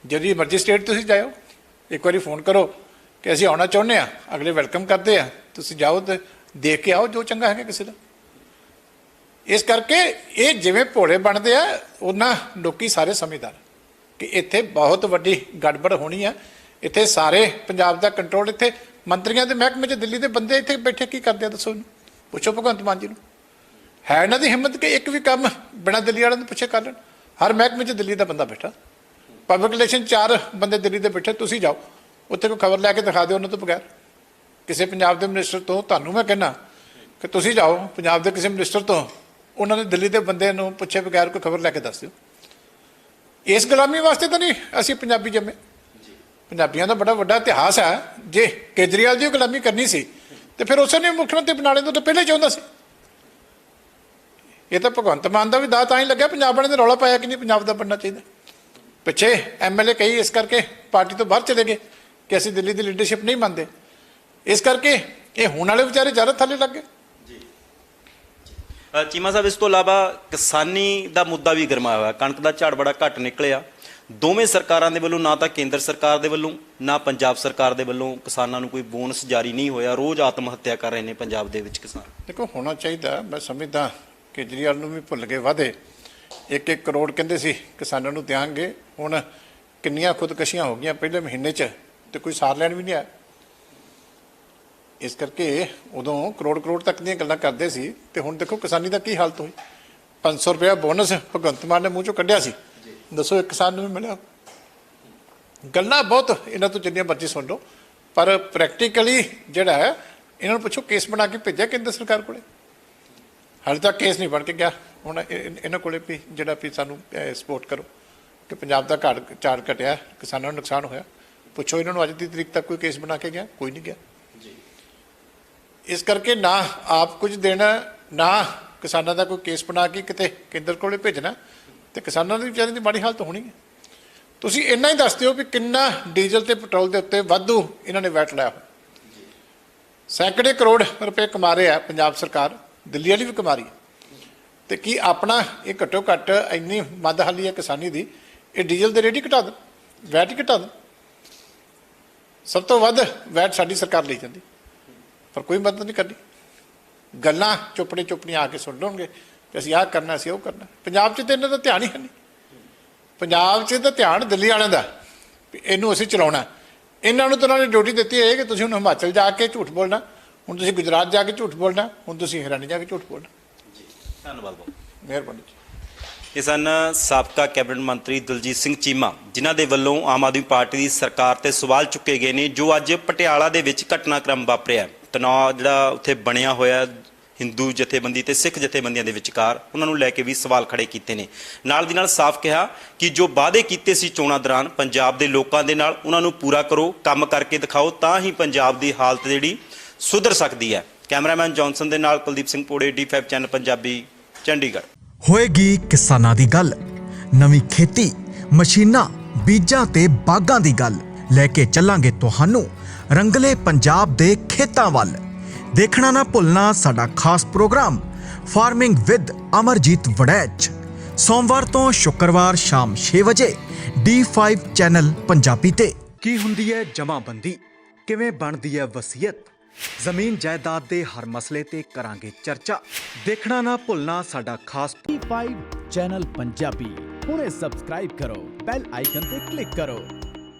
ਜਿਹੜੀ ਮਰਜ਼ੀ ਸਟੇਟ ਤੁਸੀਂ ਜਾਓ, ਇੱਕ ਵਾਰੀ ਫੋਨ ਕਰੋ ਕਿ ਅਸੀਂ ਆਉਣਾ ਚਾਹੁੰਦੇ ਹਾਂ, ਅਗਲੇ ਵੈਲਕਮ ਕਰਦੇ ਆ, ਤੁਸੀਂ ਜਾਓ ਤੇ ਦੇਖ ਕੇ ਆਓ ਜੋ ਚੰਗਾ ਹੈਗਾ ਕਿਸੇ ਦਾ। ਇਸ ਕਰਕੇ ਇਹ ਜਿਵੇਂ ਭੋਲੇ ਬਣਦੇ ਆ, ਉਹਨਾਂ ਲੋਕੀ ਸਾਰੇ ਸਮਝਦਾਰ ਕਿ ਇੱਥੇ ਬਹੁਤ ਵੱਡੀ ਗੜਬੜ ਹੋਣੀ ਆ। ਇੱਥੇ ਸਾਰੇ ਪੰਜਾਬ ਦਾ ਕੰਟਰੋਲ ਇੱਥੇ ਮੰਤਰੀਆਂ ਦੇ ਮਹਿਕਮੇ 'ਚ ਦਿੱਲੀ ਦੇ ਬੰਦੇ ਇੱਥੇ ਬੈਠੇ ਕੀ ਕਰਦੇ ਆ ਦੱਸੋ ਇਹਨੂੰ? ਪੁੱਛੋ ਭਗਵੰਤ ਮਾਨ ਜੀ ਨੂੰ। ਹੈ ਇਹਨਾਂ ਦੀ ਹਿੰਮਤ ਕਿ ਇੱਕ ਵੀ ਕੰਮ ਬਿਨਾਂ ਦਿੱਲੀ ਵਾਲਿਆਂ ਨੂੰ ਪੁੱਛੇ ਕਰ ਲੈਣ? ਹਰ ਮਹਿਕਮੇ 'ਚ ਦਿੱਲੀ ਦਾ ਬੰਦਾ ਬੈਠਾ, ਪਬਲਿਕ ਰਿਲੇਸ਼ਨ 4 ਬੰਦੇ ਦਿੱਲੀ ਦੇ ਬੈਠੇ। ਤੁਸੀਂ ਜਾਓ ਉੱਥੇ ਕੋਈ ਖਬਰ ਲੈ ਕੇ ਦਿਖਾ ਦਿਓ ਉਹਨਾਂ ਤੋਂ ਬਗੈਰ, ਕਿਸੇ ਪੰਜਾਬ ਦੇ ਮਿਨਿਸਟਰ ਤੋਂ। ਤੁਹਾਨੂੰ ਮੈਂ ਕਹਿੰਦਾ ਕਿ ਤੁਸੀਂ ਜਾਓ ਪੰਜਾਬ ਦੇ ਕਿਸੇ ਮਿਨਿਸਟਰ ਤੋਂ, ਉਹਨਾਂ ਨੇ ਦਿੱਲੀ ਦੇ ਬੰਦੇ ਨੂੰ ਪੁੱਛੇ ਬਗੈਰ ਕੋਈ ਖਬਰ ਲੈ ਕੇ ਦੱਸ ਦਿਓ। ਇਸ ਗੁਲਾਮੀ ਵਾਸਤੇ ਤਾਂ ਨਹੀਂ ਅਸੀਂ ਪੰਜਾਬੀ ਜੰਮੇ। ਪੰਜਾਬੀਆਂ ਦਾ ਬੜਾ ਵੱਡਾ ਇਤਿਹਾਸ ਹੈ। ਜੇ ਕੇਜਰੀਵਾਲ ਦੀ ਗੁਲਾਮੀ ਕਰਨੀ ਸੀ ਤੇ ਫਿਰ ਉਸੇ ਨੇ ਮੁੱਖ ਮੰਤਰੀ ਬਣਾ ਲੈਂਦਾ ਤਾਂ ਪਹਿਲੇ ਚਾਹੁੰਦਾ ਸੀ। ਇਹ ਤਾਂ ਭਗਵੰਤ ਮਾਨ ਦਾ ਵੀ ਦਾਅ ਤਾਂ ਹੀ ਲੱਗਿਆ, ਪੰਜਾਬ ਵਾਲਿਆਂ ਨੇ ਰੌਲਾ ਪਾਇਆ ਕਿ ਨਹੀਂ ਪੰਜਾਬ ਦਾ ਬਣਨਾ ਚਾਹੀਦਾ। ਪਿੱਛੇ ਐਮਐਲਏ ਕਈ ਇਸ ਕਰਕੇ ਪਾਰਟੀ ਤੋਂ ਬਾਹਰ ਚਲੇ ਗਏ ਕਿ ਅਸੀਂ ਦਿੱਲੀ ਦੀ ਲੀਡਰਸ਼ਿਪ ਨਹੀਂ ਮੰਨਦੇ। ਇਸ ਕਰਕੇ ਇਹ ਹੁਣ ਵਾਲੇ ਵਿਚਾਰੇ ਜ਼ਿਆਦਾ ਥੱਲੇ ਲੱਗ ਗਏ। ਚੀਮਾ ਸਾਹਿਬ, ਇਸ ਤੋਂ ਇਲਾਵਾ ਕਿਸਾਨੀ ਦਾ ਮੁੱਦਾ ਵੀ ਗਰਮਾਇਆ ਹੋਇਆ। ਕਣਕ ਦਾ ਝਾੜ ਬੜਾ ਘੱਟ ਨਿਕਲਿਆ। ਦੋਵੇਂ ਸਰਕਾਰਾਂ ਦੇ ਵੱਲੋਂ, ਨਾ ਤਾਂ ਕੇਂਦਰ ਸਰਕਾਰ ਦੇ ਵੱਲੋਂ ਨਾ ਪੰਜਾਬ ਸਰਕਾਰ ਦੇ ਵੱਲੋਂ ਕਿਸਾਨਾਂ ਨੂੰ ਕੋਈ ਬੋਨਸ ਜਾਰੀ ਨਹੀਂ ਹੋਇਆ। ਰੋਜ਼ ਆਤਮ ਹੱਤਿਆ ਕਰ ਰਹੇ ਨੇ ਪੰਜਾਬ ਦੇ ਵਿੱਚ ਕਿਸਾਨ। ਦੇਖੋ ਹੋਣਾ ਚਾਹੀਦਾ। ਮੈਂ ਸਮਝਦਾ ਕੇਜਰੀਵਾਲ ਨੂੰ ਵੀ ਭੁੱਲ ਗਏ ਵਾਅਦੇ। 1-1 ਕਰੋੜ ਕਹਿੰਦੇ ਸੀ ਕਿਸਾਨਾਂ ਨੂੰ ਦਿਆਂਗੇ। ਹੁਣ ਕਿੰਨੀਆਂ ਖੁਦਕਸ਼ੀਆਂ ਹੋ ਗਈਆਂ ਪਹਿਲੇ ਮਹੀਨੇ 'ਚ ਤੇ ਕੋਈ ਸਾਰ ਲੈਣ ਵੀ ਨਹੀਂ ਆਇਆ। ਇਸ ਕਰਕੇ ਉਦੋਂ ਕਰੋੜ ਤੱਕ ਦੀਆਂ ਗੱਲਾਂ ਕਰਦੇ ਸੀ ਤੇ ਹੁਣ ਦੇਖੋ ਕਿਸਾਨੀ ਦਾ ਕੀ ਹਾਲਤ ਹੋਈ। 500 ਰੁਪਇਆ ਬੋਨਸ ਭਗਵੰਤ ਮਾਨ ਨੇ ਮੂੰਹ ਚੋਂ ਕੱਢਿਆ ਸੀ, ਦੱਸੋ ਇੱਕ ਕਿਸਾਨ ਨੂੰ ਵੀ ਮਿਲਿਆ? ਗੱਲਾਂ ਬਹੁਤ ਇਹਨਾਂ ਤੋਂ ਜਿੰਨੀਆਂ ਮਰਜ਼ੀ ਸੁਣ ਲਓ, ਪਰ ਪ੍ਰੈਕਟੀਕਲੀ ਜਿਹੜਾ ਹੈ ਇਹਨਾਂ ਨੂੰ ਪੁੱਛੋ ਕੇਸ ਬਣਾ ਕੇ ਭੇਜਿਆ ਕੇਂਦਰ ਸਰਕਾਰ ਕੋਲੇ? ਹਾਲੇ ਤੱਕ ਕੇਸ ਨਹੀਂ ਬਣ ਕੇ ਗਿਆ। ਹੁਣ ਇਹਨਾਂ ਕੋਲੇ ਵੀ ਜਿਹੜਾ ਵੀ ਸਾਨੂੰ ਸਪੋਰਟ ਕਰੋ ਕਿ ਪੰਜਾਬ ਦਾ ਝਾੜ ਘਟਿਆ, ਕਿਸਾਨਾਂ ਨੂੰ ਨੁਕਸਾਨ ਹੋਇਆ। ਪੁੱਛੋ ਇਹਨਾਂ ਨੂੰ ਅੱਜ ਦੀ ਤਰੀਕ ਤੱਕ ਕੋਈ ਕੇਸ ਬਣਾ ਕੇ ਗਿਆ? ਕੋਈ ਨਹੀਂ ਗਿਆ। ਇਸ ਕਰਕੇ ਨਾ ਆਪ ਕੁਝ ਦੇਣਾ, ਨਾ ਕਿਸਾਨਾਂ ਦਾ ਕੋਈ ਕੇਸ ਬਣਾ ਕੇ ਕਿਤੇ ਕੇਂਦਰ ਕੋਲੇ ਭੇਜਣਾ, ਤੇ ਕਿਸਾਨਾਂ ਦੀ ਵਿਚਾਰਿਆਂ ਦੀ ਮਾੜੀ ਹਾਲਤ ਹੋਣੀ ਹੈ। ਤੁਸੀਂ ਇੰਨਾ ਹੀ ਦੱਸ ਦਿਓ ਵੀ ਕਿੰਨਾ ਡੀਜ਼ਲ ਤੇ ਪੈਟਰੋਲ ਦੇ ਉੱਤੇ ਵਾਧੂ ਇਹਨਾਂ ਨੇ ਵੈਟ ਲਾਇਆ ਹੋਇਆ। ਸੈਂਕੜੇ ਕਰੋੜ ਰੁਪਏ ਕਮਾ ਰਹੇ ਆ ਪੰਜਾਬ ਸਰਕਾਰ, ਦਿੱਲੀ ਵਾਲੀ ਵੀ ਕਮਾ ਰਹੀ ਹੈ। ਤੇ ਕੀ ਆਪਣਾ ਇਹ ਘੱਟੋ ਘੱਟ ਇੰਨੀ ਮੱਧ ਹਾਲੀ ਹੈ ਕਿਸਾਨੀ ਦੀ, ਇਹ ਡੀਜ਼ਲ ਦੇ ਰੇਟ ਹੀ ਘਟਾ ਦੇਣ, ਵੈਟ ਹੀ ਘਟਾ ਦੇਣ। ਸਭ ਤੋਂ ਵੱਧ ਵੈਟ ਸਾਡੀ ਸਰਕਾਰ ਲਈ ਜਾਂਦੀ, ਪਰ ਕੋਈ ਮਦਦ ਨਹੀਂ ਕਰਦੀ। ਗੱਲਾਂ ਚੁੱਪੜੀਆਂ ਆ ਕੇ ਸੁਣ ਲਓਗੇ ਕਿ ਅਸੀਂ ਆਹ ਕਰਨਾ, ਅਸੀਂ ਉਹ ਕਰਨਾ। ਪੰਜਾਬ 'ਚ ਤਾਂ ਇਹਨਾਂ ਦਾ ਧਿਆਨ ਹੀ ਹੈ ਨਹੀਂ। ਪੰਜਾਬ 'ਚ ਤਾਂ ਧਿਆਨ ਦਿੱਲੀ ਵਾਲਿਆਂ ਦਾ, ਇਹਨੂੰ ਅਸੀਂ ਚਲਾਉਣਾ। ਇਹਨਾਂ ਨੂੰ ਤਾਂ ਉਹਨਾਂ ਨੇ ਡਿਊਟੀ ਦਿੱਤੀ ਹੈ ਕਿ ਤੁਸੀਂ ਹੁਣ ਹਿਮਾਚਲ ਜਾ ਕੇ ਝੂਠ ਬੋਲਣਾ, ਹੁਣ ਤੁਸੀਂ ਗੁਜਰਾਤ ਜਾ ਕੇ ਝੂਠ ਬੋਲਣਾ, ਹੁਣ ਤੁਸੀਂ ਹਰਿਆਣਾ ਜਾ ਕੇ ਝੂਠ ਬੋਲਣਾ। ਧੰਨਵਾਦ ਬਹੁਤ, ਮਿਹਰਬਾਨੀ ਜੀ। ਇਹ ਸਨ ਸਾਬਕਾ ਕੈਬਨਿਟ ਮੰਤਰੀ ਦਲਜੀਤ ਸਿੰਘ ਚੀਮਾ, ਜਿਨ੍ਹਾਂ ਦੇ ਵੱਲੋਂ ਆਮ ਆਦਮੀ ਪਾਰਟੀ ਦੀ ਸਰਕਾਰ ਤੇ ਸਵਾਲ ਚੁੱਕੇ ਗਏ ਨੇ। ਜੋ ਅੱਜ ਪਟਿਆਲਾ ਦੇ ਵਿੱਚ ਘਟਨਾਕ੍ਰਮ ਵਾਪਰਿਆ, ਤਣਾਅ ਜਿਹੜਾ ਉੱਥੇ ਬਣਿਆ ਹੋਇਆ ਹਿੰਦੂ ਜਥੇਬੰਦੀ ਤੇ ਸਿੱਖ ਜਥੇਬੰਦੀਆਂ ਦੇ ਵਿਚਕਾਰ, ਉਹਨਾਂ ਨੂੰ ਲੈ ਕੇ ਵੀ ਸਵਾਲ ਖੜੇ ਕੀਤੇ ਨੇ। ਨਾਲ ਦੀ ਨਾਲ ਸਾਫ਼ ਕਿਹਾ ਕਿ ਜੋ ਵਾਅਦੇ ਕੀਤੇ ਸੀ ਚੋਣਾਂ ਦੌਰਾਨ ਪੰਜਾਬ ਦੇ ਲੋਕਾਂ ਦੇ ਨਾਲ, ਉਹਨਾਂ ਨੂੰ ਪੂਰਾ ਕਰੋ, ਕੰਮ ਕਰਕੇ ਦਿਖਾਓ, ਤਾਂ ਹੀ ਪੰਜਾਬ ਦੀ ਹਾਲਤ ਜਿਹੜੀ ਸੁਧਰ ਸਕਦੀ ਹੈ। ਕੈਮਰਾਮੈਨ ਜੌਨਸਨ ਦੇ ਨਾਲ ਕੁਲਦੀਪ ਸਿੰਘ ਪੋੜੇ, D5 ਚੈਨਲ ਪੰਜਾਬੀ, ਚੰਡੀਗੜ੍ਹ। ਹੋਏਗੀ ਕਿਸਾਨਾਂ ਦੀ ਗੱਲ, ਨਵੀਂ ਖੇਤੀ, ਮਸ਼ੀਨਾਂ, ਬੀਜਾਂ ਤੇ ਬਾਗਾਂ ਦੀ ਗੱਲ ਲੈ ਕੇ ਚੱਲਾਂਗੇ ਤੁਹਾਨੂੰ ਰੰਗਲੇ ਪੰਜਾਬ ਦੇ ਖੇਤਾਂ ਵੱਲ। ਦੇਖਣਾ ਨਾ ਭੁੱਲਣਾ ਸਾਡਾ ਖਾਸ programme farming with Amarjeet Warraich, ਸੋਮਵਾਰ ਤੋਂ ਸ਼ੁੱਕਰਵਾਰ ਸ਼ਾਮ 6 ਵਜੇ D5 ਚੈਨਲ ਪੰਜਾਬੀ ਤੇ। ਕੀ ਹੁੰਦੀ ਹੈ ਜਮਾਬੰਦੀ, ਕਿਵੇਂ ਬਣਦੀ ਹੈ ਵਸੀਅਤ, ਜ਼ਮੀਨ ਜਾਇਦਾਦ ਦੇ ਹਰ ਮਸਲੇ ਤੇ ਕਰਾਂਗੇ ਚਰਚਾ। ਦੇਖਣਾ ਨਾ ਭੁੱਲਣਾ ਸਾਡਾ ਖਾਸ D5 ਚੈਨਲ ਪੰਜਾਬੀ। ਹੁਣੇ ਸਬਸਕ੍ਰਾਈਬ ਕਰੋ, ਬੈਲ ਆਈਕਨ ਤੇ ਕਲਿੱਕ ਕਰੋ।